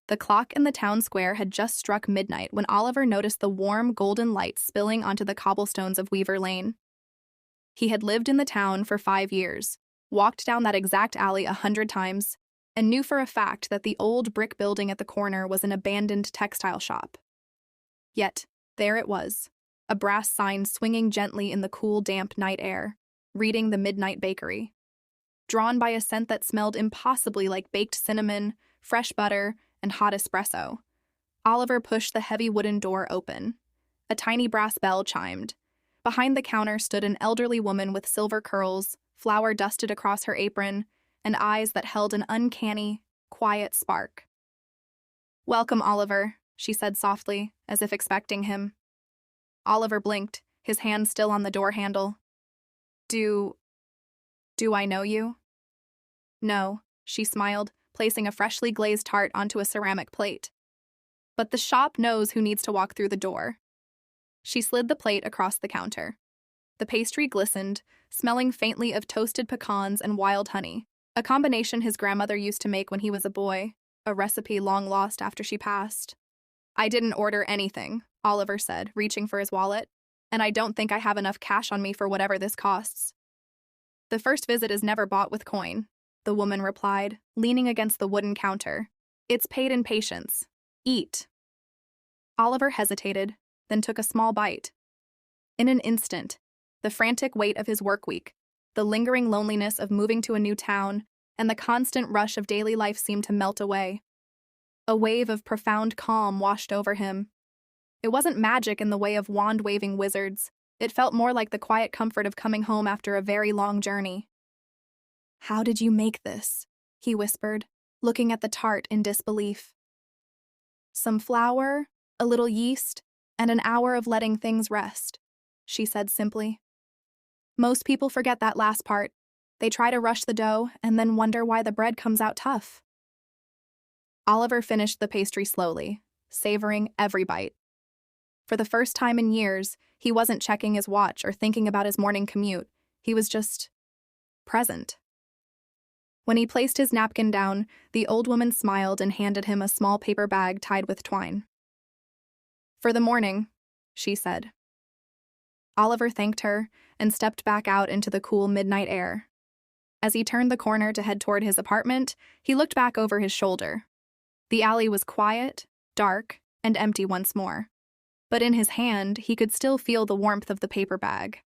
The clock in the town square had just struck midnight when Oliver noticed the warm, golden light spilling onto the cobblestones of Weaver Lane. He had lived in the town for 5 years, walked down that exact alley 100 times, and knew for a fact that the old brick building at the corner was an abandoned textile shop. Yet, there it was, a brass sign swinging gently in the cool, damp night air, reading the Midnight Bakery. Drawn by a scent that smelled impossibly like baked cinnamon, fresh butter, and hot espresso, Oliver pushed the heavy wooden door open. A tiny brass bell chimed. Behind the counter stood an elderly woman with silver curls, flour dusted across her apron, and eyes that held an uncanny, quiet spark. "Welcome, Oliver," she said softly, as if expecting him. Oliver blinked, his hand still on the door handle. Do I know you?" "No," she smiled, placing a freshly glazed tart onto a ceramic plate. "But the shop knows who needs to walk through the door." She slid the plate across the counter. The pastry glistened, smelling faintly of toasted pecans and wild honey, a combination his grandmother used to make when he was a boy, a recipe long lost after she passed. "I didn't order anything," Oliver said, reaching for his wallet, "and I don't think I have enough cash on me for whatever this costs." "The first visit is never bought with coin," the woman replied, leaning against the wooden counter. "It's paid in patience. Eat." Oliver hesitated, then took a small bite. In an instant, the frantic weight of his work week, the lingering loneliness of moving to a new town, and the constant rush of daily life seemed to melt away. A wave of profound calm washed over him. It wasn't magic in the way of wand-waving wizards. It felt more like the quiet comfort of coming home after a very long journey. "How did you make this?" he whispered, looking at the tart in disbelief. "Some flour, a little yeast, and an hour of letting things rest," she said simply. "Most people forget that last part. They try to rush the dough and then wonder why the bread comes out tough." Oliver finished the pastry slowly, savoring every bite. For the first time in years, he wasn't checking his watch or thinking about his morning commute. He was just present. When he placed his napkin down, the old woman smiled and handed him a small paper bag tied with twine. "For the morning," she said. Oliver thanked her and stepped back out into the cool midnight air. As he turned the corner to head toward his apartment, he looked back over his shoulder. The alley was quiet, dark, and empty once more. But in his hand, he could still feel the warmth of the paper bag.